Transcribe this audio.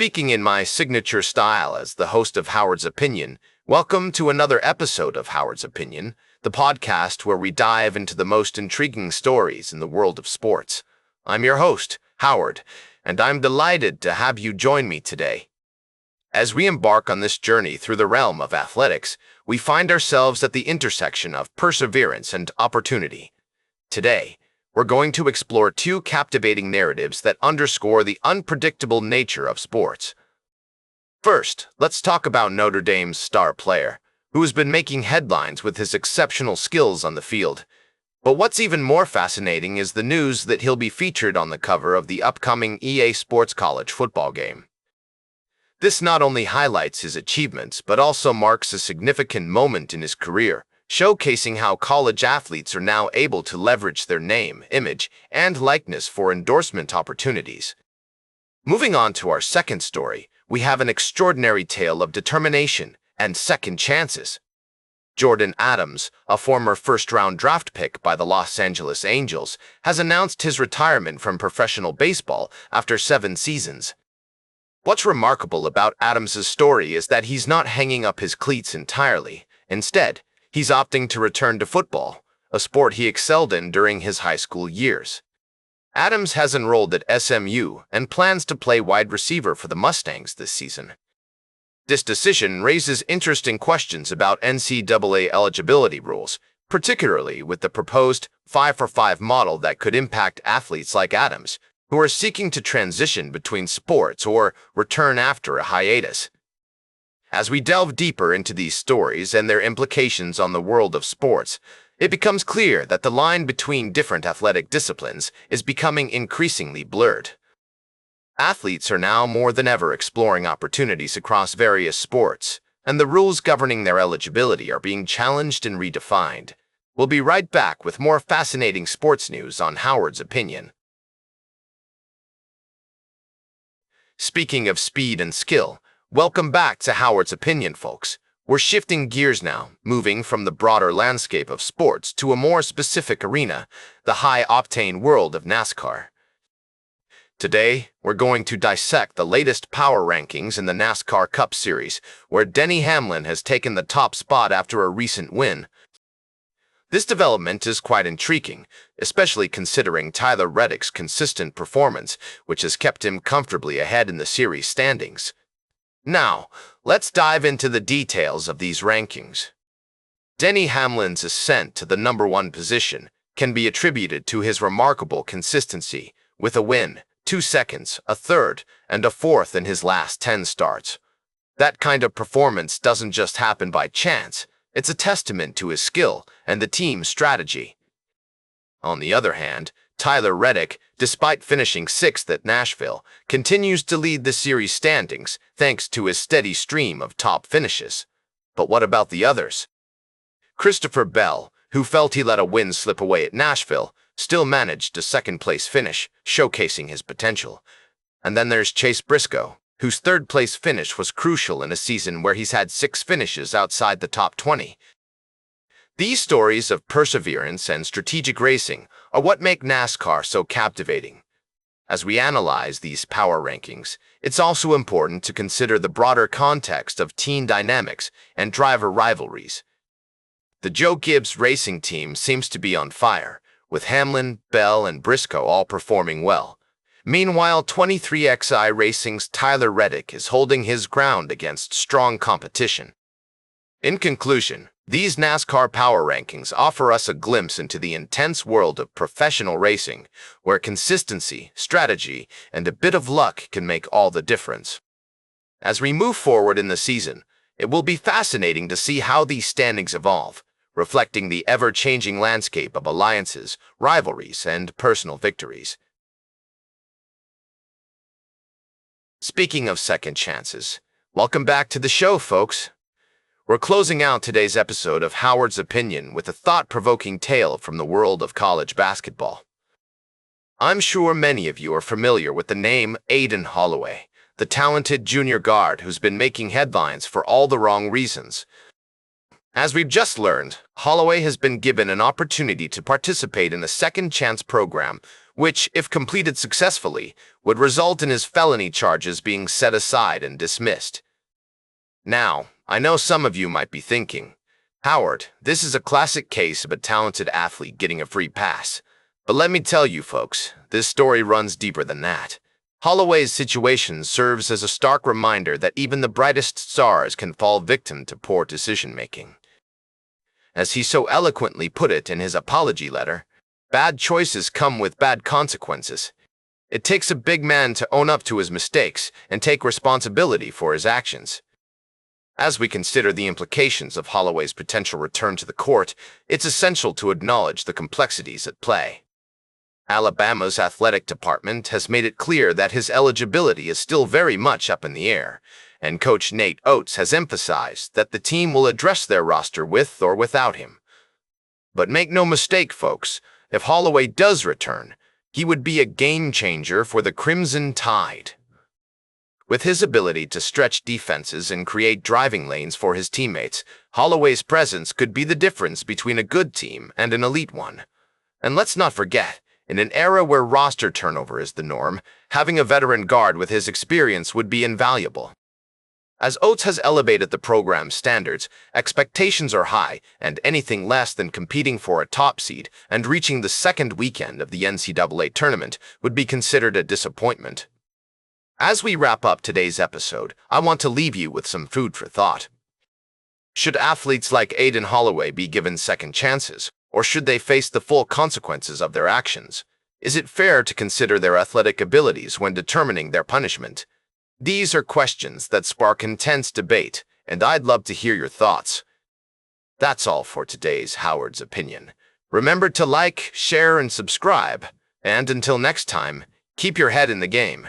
Speaking in my signature style as the host of Howard's Opinion, welcome to another episode of Howard's Opinion, the podcast where we dive into the most intriguing stories in the world of sports. I'm your host, Howard, and I'm delighted to have you join me today. As we embark on this journey through the realm of athletics, we find ourselves at the intersection of perseverance and opportunity. Today, we're going to explore two captivating narratives that underscore the unpredictable nature of sports. First, let's talk about Notre Dame's star player, who has been making headlines with his exceptional skills on the field. But what's even more fascinating is the news that he'll be featured on the cover of the upcoming EA Sports college football game. This not only highlights his achievements, but also marks a significant moment in his career, showcasing how college athletes are now able to leverage their name, image, and likeness for endorsement opportunities. Moving on to our second story, we have an extraordinary tale of determination and second chances. Jordan Adams, a former first-round draft pick by the Los Angeles Angels, has announced his retirement from professional baseball after 7 seasons. What's remarkable about Adams' story is that he's not hanging up his cleats entirely. Instead, he's opting to return to football, a sport he excelled in during his high school years. Adams has enrolled at SMU and plans to play wide receiver for the Mustangs this season. This decision raises interesting questions about NCAA eligibility rules, particularly with the proposed 5-for-5 model that could impact athletes like Adams, who are seeking to transition between sports or return after a hiatus. As we delve deeper into these stories and their implications on the world of sports, it becomes clear that the line between different athletic disciplines is becoming increasingly blurred. Athletes are now more than ever exploring opportunities across various sports, and the rules governing their eligibility are being challenged and redefined. We'll be right back with more fascinating sports news on Howard's Opinion. Speaking of speed and skill, welcome back to Howard's Opinion, folks. We're shifting gears now, moving from the broader landscape of sports to a more specific arena, the high-octane world of NASCAR. Today, we're going to dissect the latest power rankings in the NASCAR Cup Series, where Denny Hamlin has taken the top spot after a recent win. This development is quite intriguing, especially considering Tyler Reddick's consistent performance, which has kept him comfortably ahead in the series standings. Now, let's dive into the details of these rankings. Denny Hamlin's ascent to the number 1 position can be attributed to his remarkable consistency, with a win, 2 seconds, a third, and a fourth in his last 10 starts. That kind of performance doesn't just happen by chance. It's a testament to his skill and the team's strategy. On the other hand, Tyler Reddick, despite finishing 6th at Nashville, continues to lead the series standings thanks to his steady stream of top finishes. But what about the others? Christopher Bell, who felt he let a win slip away at Nashville, still managed a second-place finish, showcasing his potential. And then there's Chase Briscoe, whose third-place finish was crucial in a season where he's had 6 finishes outside the top 20. These stories of perseverance and strategic racing are what make NASCAR so captivating. As we analyze these power rankings, it's also important to consider the broader context of team dynamics and driver rivalries. The Joe Gibbs racing team seems to be on fire, with Hamlin, Bell, and Briscoe all performing well. Meanwhile, 23XI Racing's Tyler Reddick is holding his ground against strong competition. In conclusion, these NASCAR power rankings offer us a glimpse into the intense world of professional racing, where consistency, strategy, and a bit of luck can make all the difference. As we move forward in the season, it will be fascinating to see how these standings evolve, reflecting the ever-changing landscape of alliances, rivalries, and personal victories. Speaking of second chances, welcome back to the show, folks. We're closing out today's episode of Howard's Opinion with a thought-provoking tale from the world of college basketball. I'm sure many of you are familiar with the name Aden Holloway, the talented junior guard who's been making headlines for all the wrong reasons. As we've just learned, Holloway has been given an opportunity to participate in a second chance program which, if completed successfully, would result in his felony charges being set aside and dismissed. Now, I know some of you might be thinking, Howard, this is a classic case of a talented athlete getting a free pass. But let me tell you folks, this story runs deeper than that. Holloway's situation serves as a stark reminder that even the brightest stars can fall victim to poor decision-making. As he so eloquently put it in his apology letter, bad choices come with bad consequences. It takes a big man to own up to his mistakes and take responsibility for his actions. As we consider the implications of Holloway's potential return to the court, it's essential to acknowledge the complexities at play. Alabama's athletic department has made it clear that his eligibility is still very much up in the air, and Coach Nate Oates has emphasized that the team will address their roster with or without him. But make no mistake, folks, if Holloway does return, he would be a game-changer for the Crimson Tide. With his ability to stretch defenses and create driving lanes for his teammates, Holloway's presence could be the difference between a good team and an elite one. And let's not forget, in an era where roster turnover is the norm, having a veteran guard with his experience would be invaluable. As Oates has elevated the program's standards, expectations are high, and anything less than competing for a top seed and reaching the second weekend of the NCAA tournament would be considered a disappointment. As we wrap up today's episode, I want to leave you with some food for thought. Should athletes like Aden Holloway be given second chances, or should they face the full consequences of their actions? Is it fair to consider their athletic abilities when determining their punishment? These are questions that spark intense debate, and I'd love to hear your thoughts. That's all for today's Howard's Opinion. Remember to like, share, and subscribe. And until next time, keep your head in the game.